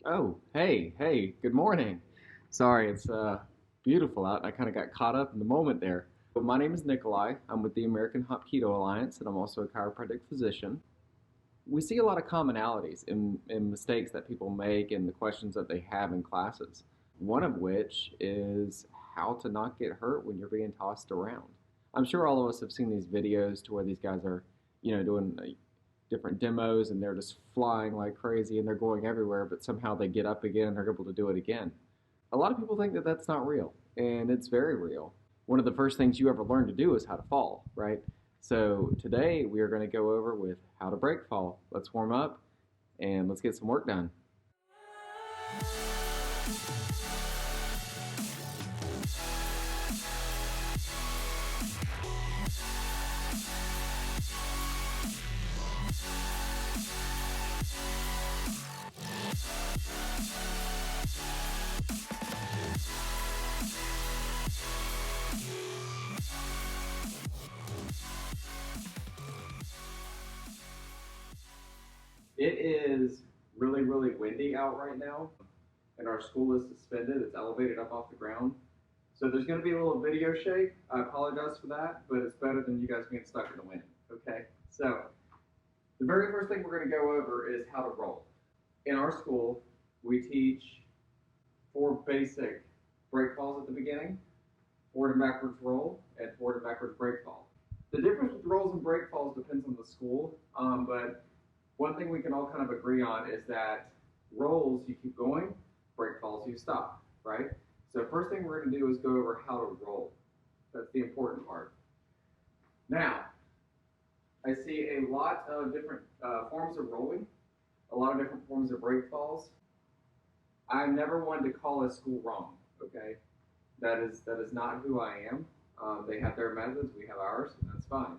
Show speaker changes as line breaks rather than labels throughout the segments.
Oh, hey, good morning. Sorry, it's beautiful out. I kind of got caught up in the moment there. But my name is Nikolai. I'm with the American Hapkido Alliance, and I'm also a chiropractic physician. We see a lot of commonalities in mistakes that people make and the questions that they have in classes. One of which is how to not get hurt when you're being tossed around. I'm sure all of us have seen these videos to where these guys are, doing different demos and they're just flying like crazy and they're going everywhere, but somehow they get up again and they're able to do it again. A lot of people think that that's not real, and it's very real. One of the first things you ever learn to do is how to fall, right? So today we are going to go over with how to break fall. Let's warm up and let's get some work done. It is really windy out right now, and our school is suspended. It's elevated up off the ground. So there's going to be a little video shake. I apologize for that, but it's better than you guys being stuck in the wind. Okay? So the very first thing we're going to go over is how to roll. In our school, we teach four basic break falls at the beginning, forward and backwards roll, and forward and backwards break fall. The difference with rolls and break falls depends on the school, but one thing we can all kind of agree on is that rolls you keep going, break falls you stop, right? So first thing we're going to do is go over how to roll. That's the important part. Now, I see a lot of different forms of rolling, a lot of different forms of break falls. I never wanted to call a school wrong, okay? That is not who I am. They have their methods, we have ours, and that's fine.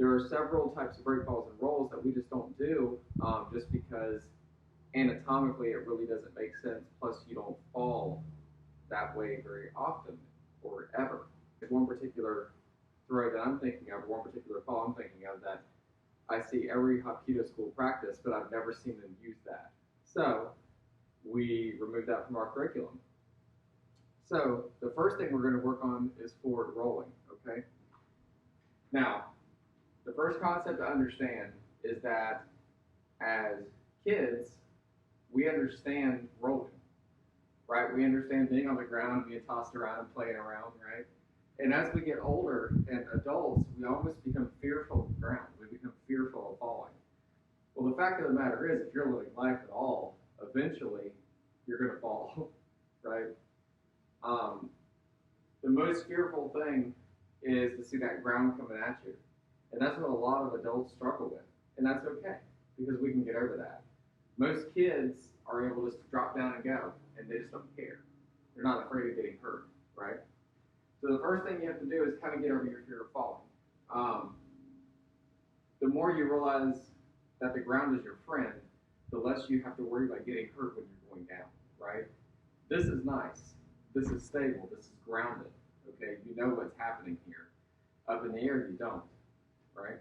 There are several types of break falls and rolls that we just don't do just because anatomically it really doesn't make sense. Plus, you don't fall that way very often or ever. There's one particular throw that I'm thinking of, one particular fall I'm thinking of that I see every Hapkido school practice, but I've never seen them use that. So we removed that from our curriculum. So the first thing we're going to work on is forward rolling, okay? Now, the first concept to understand is that as kids, we understand rolling, right? We understand being on the ground, being tossed around and playing around, right? And as we get older and adults, we almost become fearful of the ground. We become fearful of falling. Well, the fact of the matter is, if you're living life at all, eventually you're going to fall, right? The most fearful thing is to see that ground coming at you. And that's what a lot of adults struggle with. And that's okay, because we can get over that. Most kids are able just to drop down and go, and they just don't care. They're not afraid of getting hurt, right? So the first thing you have to do is kind of get over your fear of falling. The more you realize that the ground is your friend, the less you have to worry about getting hurt when you're going down, right? This is nice. This is stable. This is grounded, okay? You know what's happening here. Up in the air, you don't, right?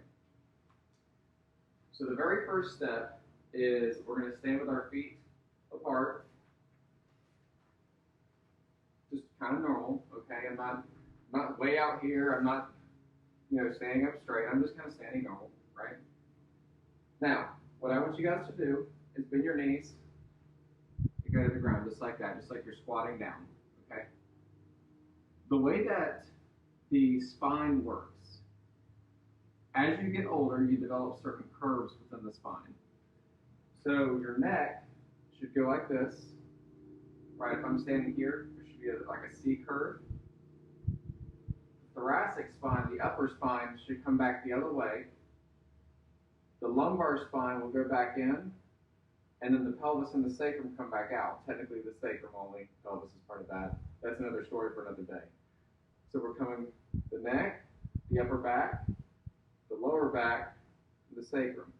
So the very first step is we're going to stand with our feet apart, just kind of normal, okay? I'm not way out here. I'm not, standing up straight. I'm just kind of standing normal, right? Now, what I want you guys to do is bend your knees and go to the ground, just like that, just like you're squatting down, okay? The way that the spine works, as you get older, you develop certain curves within the spine. So your neck should go like this, right? If I'm standing here, there should be like a C curve. Thoracic spine, the upper spine, should come back the other way. The lumbar spine will go back in, and then the pelvis and the sacrum come back out. Technically, the sacrum only, pelvis is part of that. That's another story for another day. So we're coming the neck, the upper back, the lower back, the sacrum.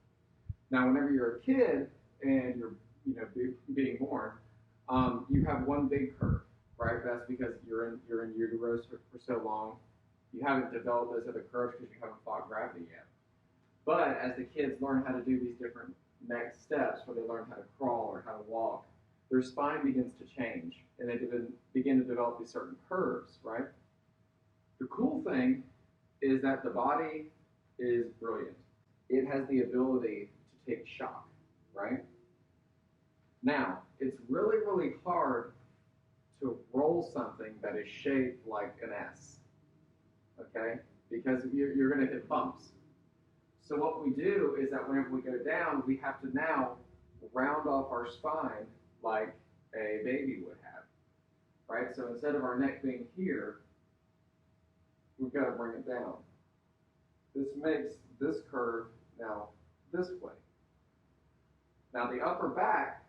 Now, whenever you're a kid and you're being born, you have one big curve, right? That's because you're in utero for so long. You haven't developed those other curves because you haven't fought gravity yet. But as the kids learn how to do these different next steps, where they learn how to crawl or how to walk, their spine begins to change, and they begin to develop these certain curves, right? The cool thing is that the body is brilliant. It has the ability to take shock, right? Now, it's really, really hard to roll something that is shaped like an S, okay? Because you're going to hit bumps. So what we do is that whenever we go down, we have to now round off our spine like a baby would have, right? So instead of our neck being here, we've got to bring it down. This makes this curve now this way. Now the upper back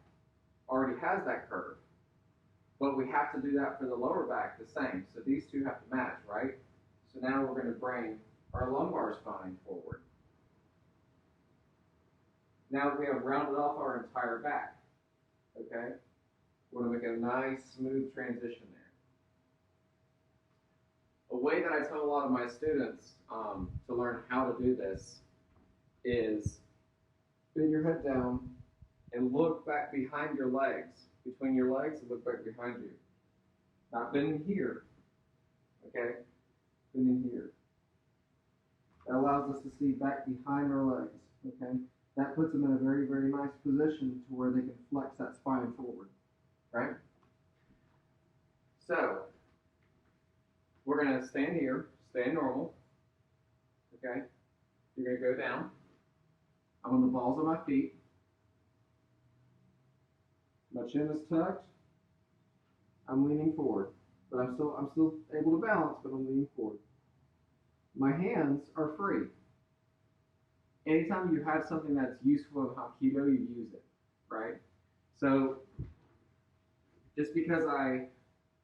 already has that curve, but we have to do that for the lower back the same. So these two have to match, right? So now we're going to bring our lumbar spine forward. Now we have rounded off our entire back, okay? We're going to make a nice, smooth transition there. A way that I tell a lot of my students to learn how to do this is bend your head down and look back behind your legs, between your legs, and look back behind you. Not bending here, okay? Bending here. That allows us to see back behind our legs, okay? That puts them in a very, very nice position to where they can flex that spine forward, right? So, we're going to stand here, stand normal, okay? You're going to go down. I'm on the balls of my feet. My chin is tucked. I'm leaning forward, but I'm still able to balance, but I'm leaning forward. My hands are free. Anytime you have something that's useful in Hapkido, you use it, right? So just because I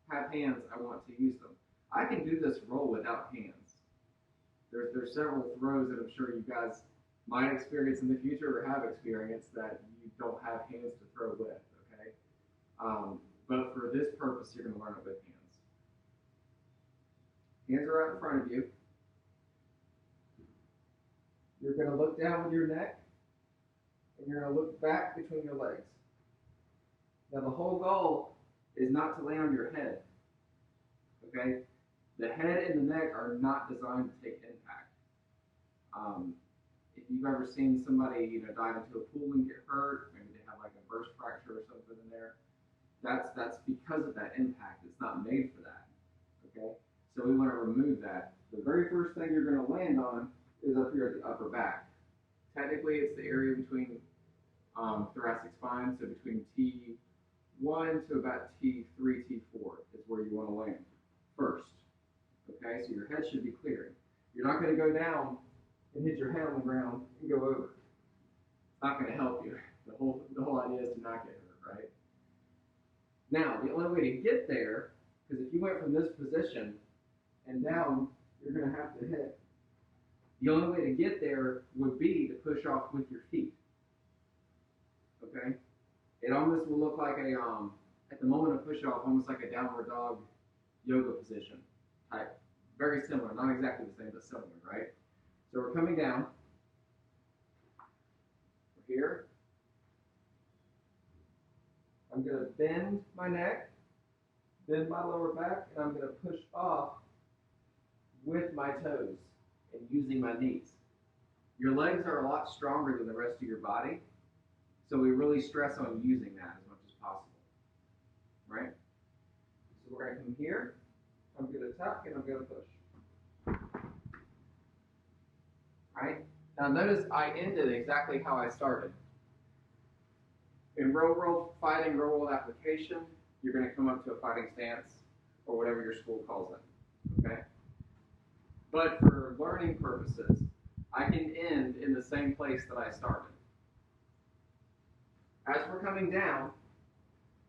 have hands, I want to use them. I can do this roll without hands. There's several throws that I'm sure you guys might experience in the future or have experienced that you don't have hands to throw with, okay? But for this purpose, you're going to learn it with hands. Hands are out in front of you. You're going to look down with your neck, and you're going to look back between your legs. Now, the whole goal is not to land on your head, okay? The head and the neck are not designed to take impact. If you've ever seen somebody, dive into a pool and get hurt, maybe they have like a burst fracture or something in there, that's because of that impact. It's not made for that, okay? So we want to remove that. The very first thing you're going to land on is up here at the upper back. Technically, it's the area between thoracic spine, so between T1 to about T3, T4 is where you want to land first. Okay, so your head should be clearing. You're not going to go down and hit your head on the ground and go over. It's not going to help you. The whole idea is to not get hurt, right? Now, the only way to get there, because if you went from this position and down, you're going to have to hit. The only way to get there would be to push off with your feet. Okay? It almost will look like a, at the moment of push off, almost like a downward dog yoga position type. Very similar, not exactly the same, but similar, right? So we're coming down. We're here. I'm going to bend my neck, bend my lower back, and I'm going to push off with my toes and using my knees. Your legs are a lot stronger than the rest of your body, so we really stress on using that as much as possible, right? So we're going to come here, I'm going to tuck, and I'm going to push. Right? Now notice I ended exactly how I started. In roll fighting, roll application, you're going to come up to a fighting stance, or whatever your school calls it, okay? But for learning purposes, I can end in the same place that I started. As we're coming down,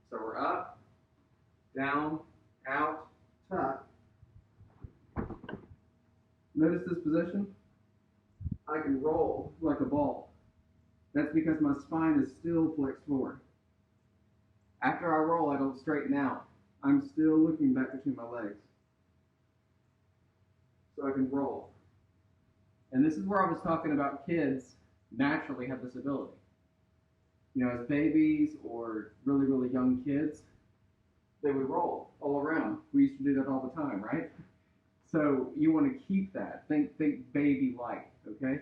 so we're up, down, out, tuck. Notice this position? I can roll like a ball. That's because my spine is still flexed forward. After I roll, I don't straighten out. I'm still looking back between my legs. So I can roll. And this is where I was talking about kids naturally have this ability. as babies or really, really young kids, they would roll all around. We used to do that all the time, right? So you want to keep that. Think baby-like, okay?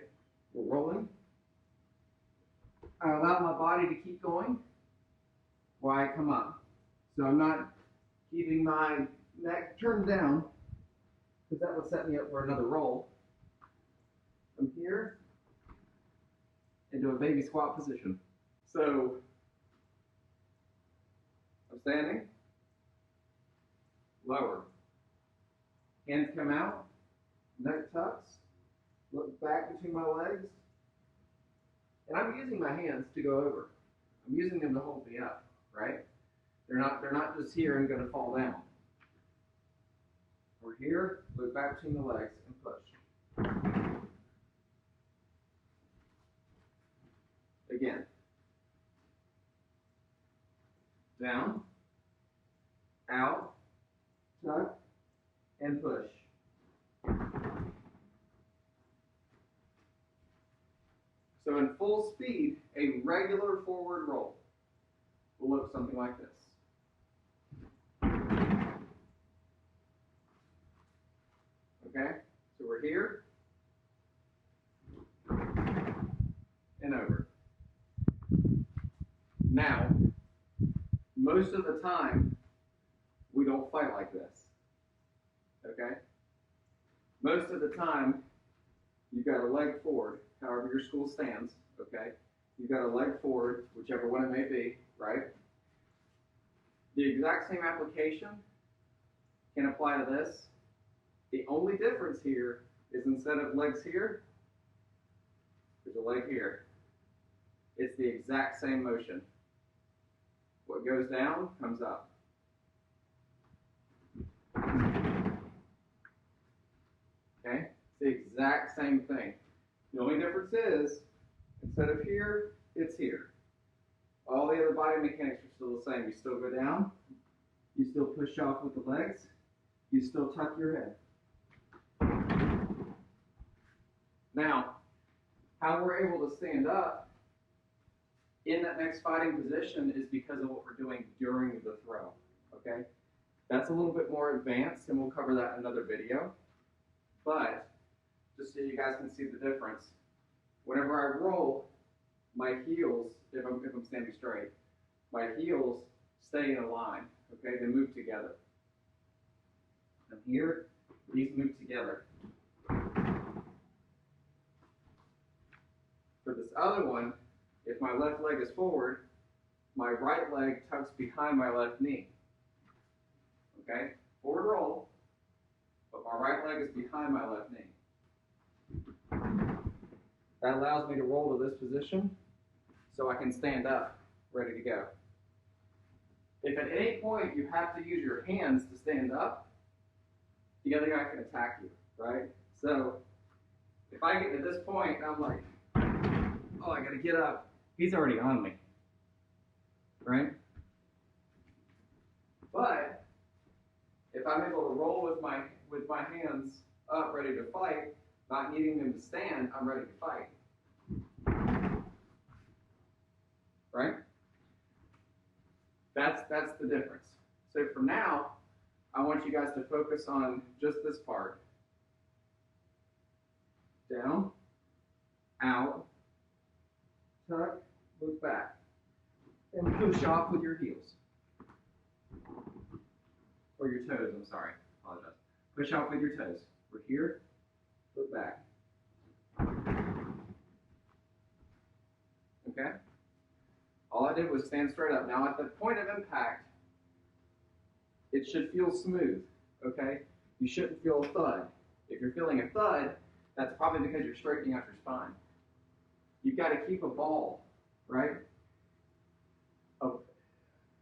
We're rolling. I allow my body to keep going while I come up. So I'm not keeping my neck turned down, because that would set me up for another roll. From here into a baby squat position. So I'm standing, lower. Hands come out, neck tucks, look back between my legs. And I'm using my hands to go over. I'm using them to hold me up, right? They're not just here and gonna fall down. We're here, look back between the legs and push. Again. Down, out, tuck, and push. So in full speed, a regular forward roll will look something like this. Okay, so we're here and over. Now, most of the time, we don't fight like this. Okay? Most of the time, you've got a leg forward, however your school stands, okay? You've got a leg forward, whichever one it may be, right? The exact same application can apply to this. The only difference here is instead of legs here, there's a leg here. It's the exact same motion. What goes down comes up. Okay? It's the exact same thing. The only difference is, instead of here, it's here. All the other body mechanics are still the same. You still go down, you still push off with the legs, you still tuck your head. Now, how we're able to stand up in that next fighting position is because of what we're doing during the throw, okay? That's a little bit more advanced, and we'll cover that in another video. But, just so you guys can see the difference, whenever I roll, my heels, if I'm standing straight, my heels stay in a line, okay? They move together. And here, these move together. For this other one, if my left leg is forward, my right leg tucks behind my left knee. Okay? Forward roll, but my right leg is behind my left knee. That allows me to roll to this position so I can stand up, ready to go. If at any point you have to use your hands to stand up, the other guy can attack you, right? So if I get to this point, I'm like, oh, I gotta get up. He's already on me, right? But if I'm able to roll with my hands up, ready to fight, not needing them to stand, I'm ready to fight. Right? That's the difference. So for now, I want you guys to focus on just this part. Down, out, tuck, look back, and push off with your heels. Or your toes, I'm sorry, apologize. Push off with your toes. We're here, look back. Okay? All I did was stand straight up. Now at the point of impact, it should feel smooth, okay? You shouldn't feel a thud. If you're feeling a thud, that's probably because you're straightening out your spine. You've got to keep a ball, right?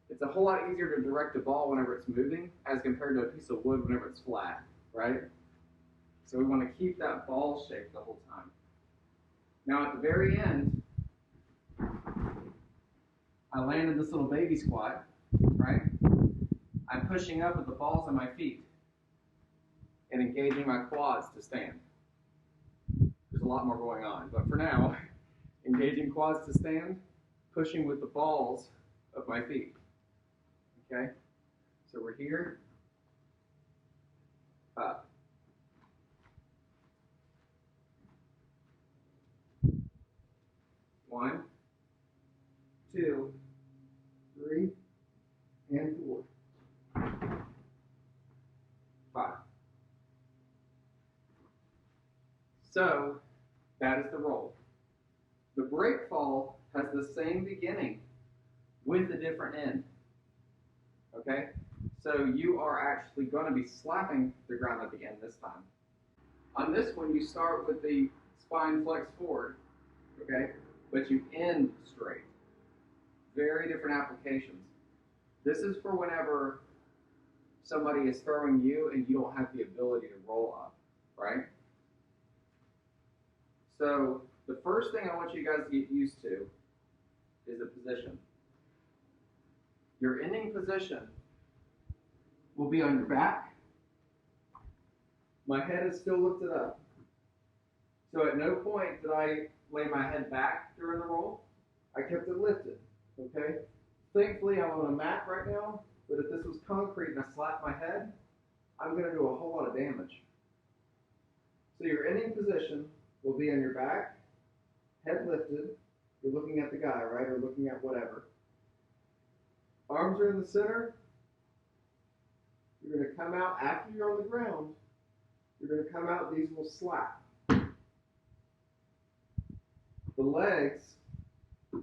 It's a whole lot easier to direct a ball whenever it's moving as compared to a piece of wood whenever it's flat, right? So we want to keep that ball shape the whole time. Now at the very end, I landed this little baby squat, right? I'm pushing up with the balls on my feet and engaging my quads to stand. There's a lot more going on, but for now, engaging quads to stand, pushing with the balls of my feet. Okay? So we're here, up. One, two, three, and four. Five. So that is the roll. The break fall has the same beginning with a different end. Okay? So you are actually going to be slapping the ground at the end this time. On this one, you start with the spine flexed forward, okay? But you end straight. Very different applications. This is for whenever somebody is throwing you and you don't have the ability to roll up, right? So the first thing I want you guys to get used to is the position. Your ending position will be on your back. My head is still lifted up. So at no point did I lay my head back during the roll. I kept it lifted, okay? Thankfully, I'm on a mat right now, but if this was concrete and I slapped my head, I'm going to do a whole lot of damage. So your ending position will be on your back, head lifted. You're looking at the guy, right, or looking at whatever. Arms are in the center. You're going to come out after you're on the ground. You're going to come out, these will slap. The legs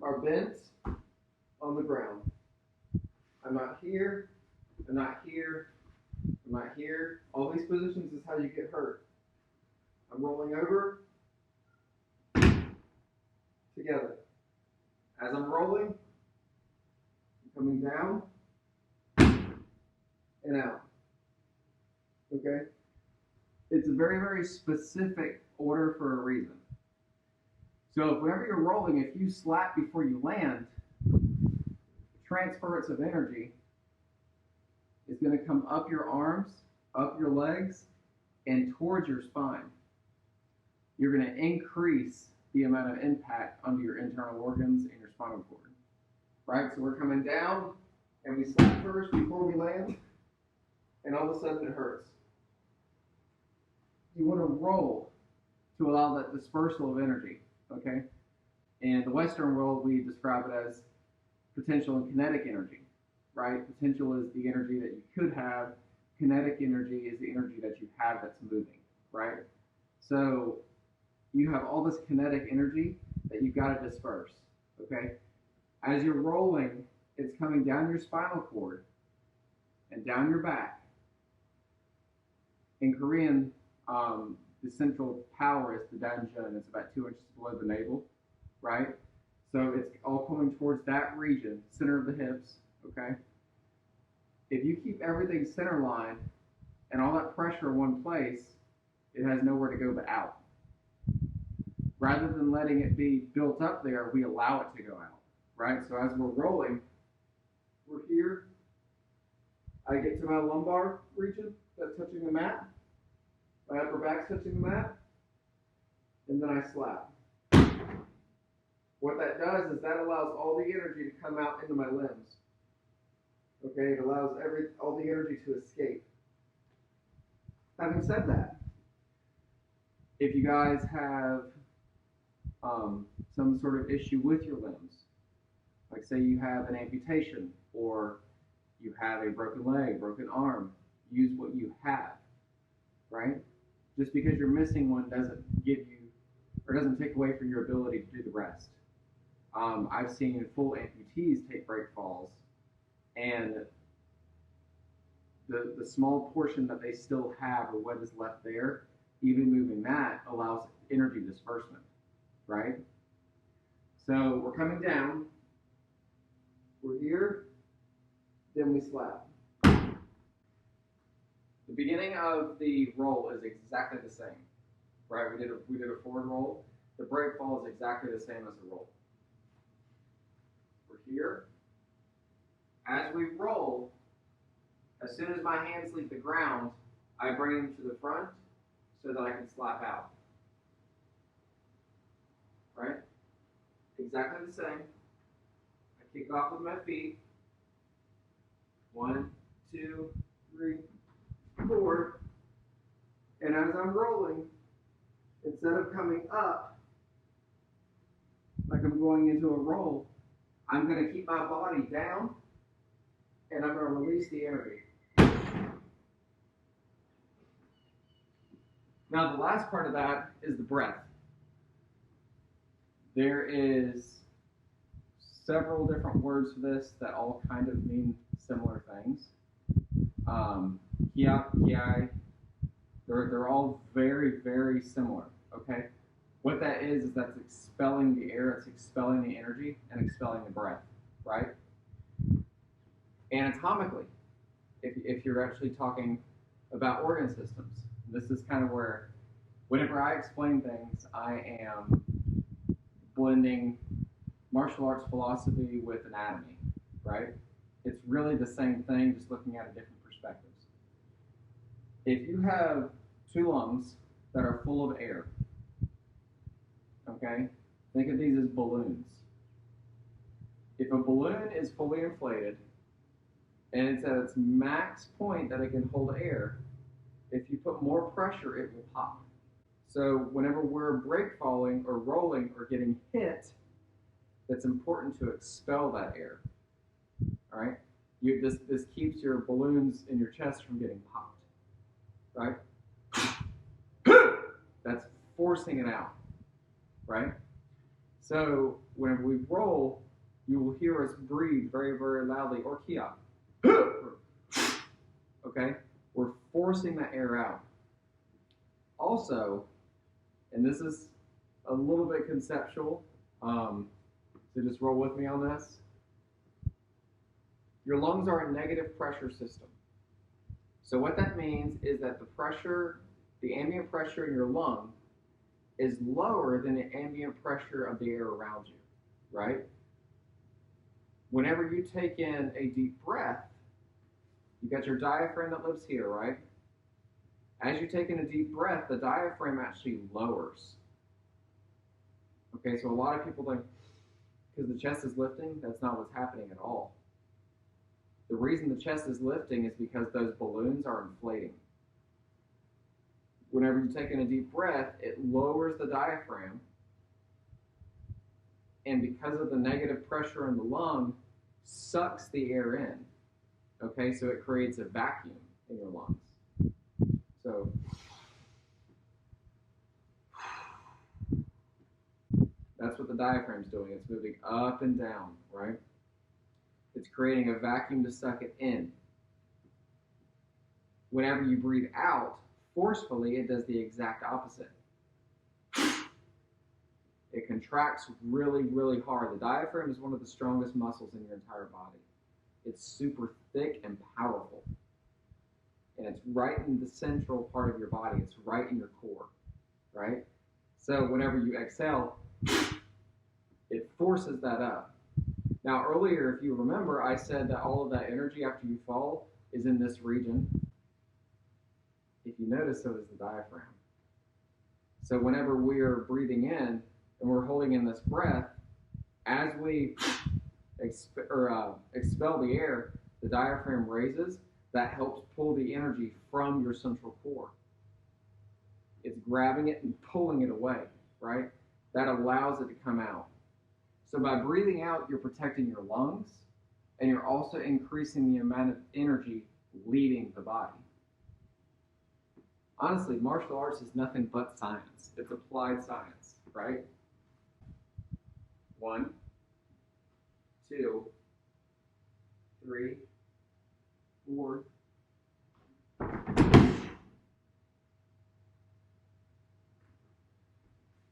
are bent on the ground. I'm not here, I'm not here, I'm not here. All these positions is how you get hurt. I'm rolling over, together. As I'm rolling, I'm coming down, and out. Okay? It's a very, very specific order for a reason. So whenever you're rolling, if you slap before you land, transference of energy is going to come up your arms, up your legs, and towards your spine. You're going to increase the amount of impact onto your internal organs and your spinal cord. Right? So we're coming down, and we slap first before we land, and all of a sudden it hurts. You want to roll to allow that dispersal of energy. Okay? In the Western world, we describe it as potential and kinetic energy, right? Potential is the energy that you could have. Kinetic energy is the energy that you have that's moving, right? So you have all this kinetic energy that you've got to disperse, okay? As you're rolling, it's coming down your spinal cord and down your back. In Korean, the central power is the danjun. It's about 2 inches below the navel, right? So it's all coming towards that region, center of the hips, okay? If you keep everything center line and all that pressure in one place, it has nowhere to go but out. Rather than letting it be built up there, we allow it to go out, right? So as we're rolling, we're here. I get to my lumbar region that's touching the mat. My upper back's touching the mat, and then I slap. What that does is that allows all the energy to come out into my limbs. Okay, it allows all the energy to escape. Having said that, if you guys have some sort of issue with your limbs, like say you have an amputation or you have a broken leg, broken arm, use what you have, right? Just because you're missing one doesn't give you, or doesn't take away from your ability to do the rest. I've seen full amputees take break falls, and the small portion that they still have or what is left there, even moving that allows energy disbursement, right? So we're coming down, we're here, then we slap. The beginning of the roll is exactly the same, right? We did a forward roll. The break fall is exactly the same as the roll. We're here. As we roll, as soon as my hands leave the ground, I bring them to the front so that I can slap out. Right? Exactly the same. kick off with my feet. 1, 2, 3, 4. And as I'm rolling, instead of coming up, like I'm going into a roll, I'm going to keep my body down, and I'm going to release the energy. Now, the last part of that is the breath. There is several different words for this that all kind of mean similar things. Kiai, they're all very, very similar, okay? What that is that's expelling the air, it's expelling the energy, and expelling the breath, right? Anatomically, if you're actually talking about organ systems, this is kind of where, whenever I explain things, I am blending martial arts philosophy with anatomy, right? It's really the same thing, just looking at it different perspectives. If you have 2 lungs that are full of air, okay, think of these as balloons. If a balloon is fully inflated and it's at its max point that it can hold air, if you put more pressure, it will pop. So whenever we're break falling or rolling or getting hit, it's important to expel that air. All right? This keeps your balloons in your chest from getting popped. Right? That's forcing it out. Right? So whenever we roll, you will hear us breathe very, very loudly, or kia. Okay? We're forcing that air out. Also, and this is a little bit conceptual, so just roll with me on this. Your lungs are a negative pressure system. So what that means is that the pressure, the ambient pressure in your lung is lower than the ambient pressure of the air around you, right? Whenever you take in a deep breath, you got your diaphragm that lives here, right? As you take in a deep breath, the diaphragm actually lowers. Okay, so a lot of people think, because the chest is lifting, that's not what's happening at all. The reason the chest is lifting is because those balloons are inflating. Whenever you take in a deep breath, it lowers the diaphragm, and because of the negative pressure in the lung, sucks the air in. Okay, so it creates a vacuum in your lungs. So that's what the diaphragm's doing. It's moving up and down, right? It's creating a vacuum to suck it in. Whenever you breathe out forcefully, it does the exact opposite. It contracts really, really hard. The diaphragm is one of the strongest muscles in your entire body. It's super thick and powerful. And it's right in the central part of your body. It's right in your core, right? So whenever you exhale, it forces that up. Now earlier, if you remember, I said that all of that energy after you fall is in this region. If you notice, so is the diaphragm. So whenever we're breathing in and we're holding in this breath, as we expel the air, the diaphragm raises. That helps pull the energy from your central core. It's grabbing it and pulling it away, right? That allows it to come out. So by breathing out, you're protecting your lungs, and you're also increasing the amount of energy leaving the body. Honestly, martial arts is nothing but science. It's applied science, right? 1, 2, 3, 4.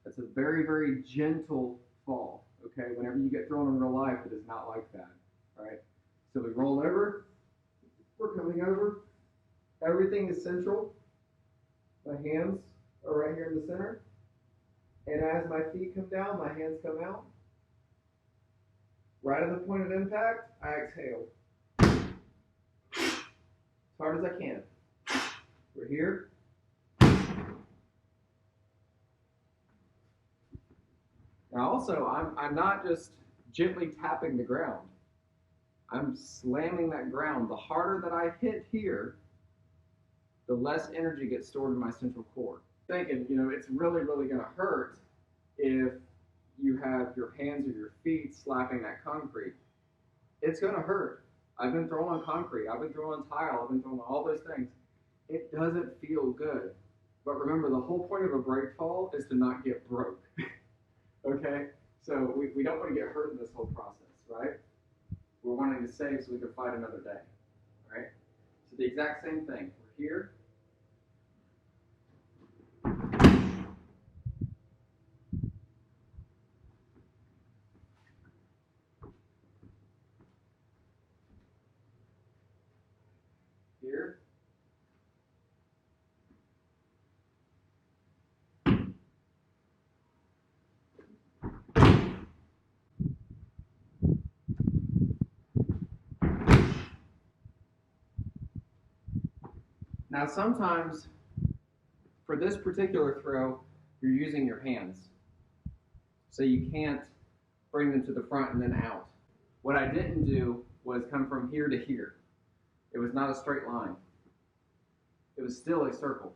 That's a very, very gentle fall, okay? Whenever you get thrown in real life, it is not like that, all right? So we roll over, we're coming over, everything is central. My hands are right here in the center, and as my feet come down, my hands come out. Right at the point of impact, I exhale. As hard as I can. We're here. Now also, I'm not just gently tapping the ground. I'm slamming that ground. The harder that I hit here, the less energy gets stored in my central cord. Thinking, it's really, really going to hurt if you have your hands or your feet slapping that concrete. It's going to hurt. I've been thrown on concrete. I've been thrown on tile. I've been thrown on all those things. It doesn't feel good. But remember, the whole point of a break fall is to not get broke. Okay? So we don't want to get hurt in this whole process, right? We're wanting to save so we can fight another day, right? So the exact same thing. We're here. Here. Now sometimes, for this particular throw, you're using your hands. So you can't bring them to the front and then out. What I didn't do was come from here to here. It was not a straight line. It was still a circle.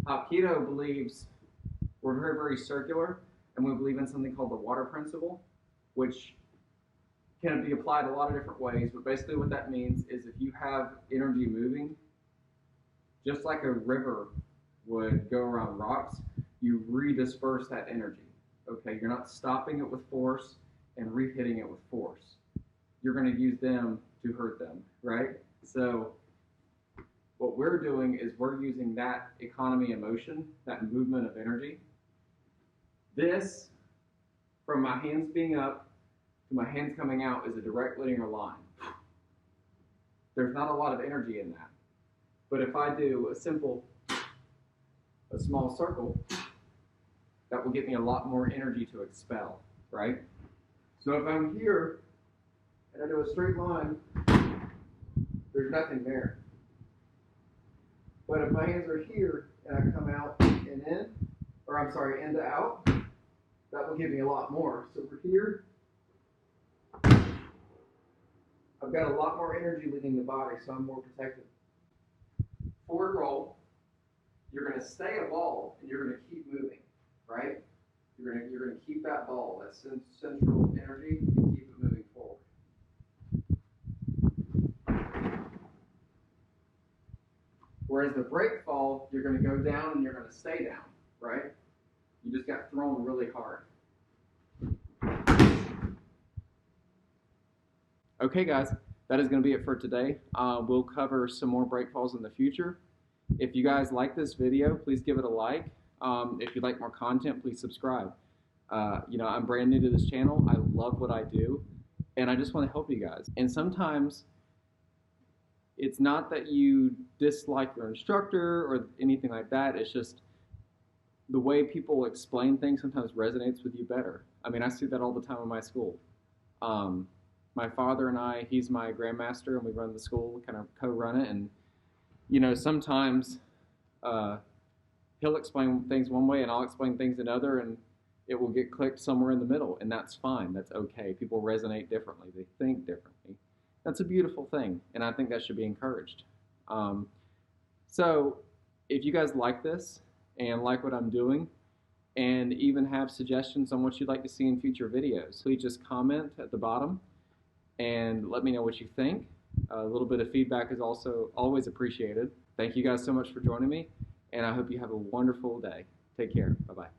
Hapkido believes we're very, very circular, and we believe in something called the water principle, which can be applied a lot of different ways, but basically what that means is if you have energy moving, just like a river would go around rocks, you redisperse that energy. Okay, you're not stopping it with force and re-hitting it with force. You're going to use them to hurt them, right? So what we're doing is we're using that economy of motion, that movement of energy. This, from my hands being up to my hands coming out, is a direct linear line. There's not a lot of energy in that. But if I do a small circle, that will get me a lot more energy to expel, right? So if I'm here and I do a straight line, there's nothing there. But if my hands are here and I come out and in, or I'm sorry, in to out, that will give me a lot more. So we're here. I've got a lot more energy leaving the body, so I'm more protected. Forward roll, you're going to stay a ball and you're going to keep moving, right? You're going to keep that ball, that central energy, and keep it moving forward. Whereas the break fall, you're going to go down and you're going to stay down, right? You just got thrown really hard. Okay, guys, that is going to be it for today. We'll cover some more break falls in the future. If you guys like this video, please give it a like. If you'd like more content, please subscribe. I'm brand new to this channel. I love what I do, and I just want to help you guys. And sometimes it's not that you dislike your instructor or anything like that. It's just the way people explain things sometimes resonates with you better. I mean, I see that all the time in my school. My father and I, he's my grandmaster, and we run the school, kind of co-run it. And, sometimes he'll explain things one way and I'll explain things another, and it will get clicked somewhere in the middle, and that's fine. That's okay. People resonate differently. They think differently. That's a beautiful thing, and I think that should be encouraged. So if you guys like this and like what I'm doing and even have suggestions on what you'd like to see in future videos, please just comment at the bottom and let me know what you think. A little bit of feedback is also always appreciated. Thank you guys so much for joining me, and I hope you have a wonderful day. Take care. Bye-bye.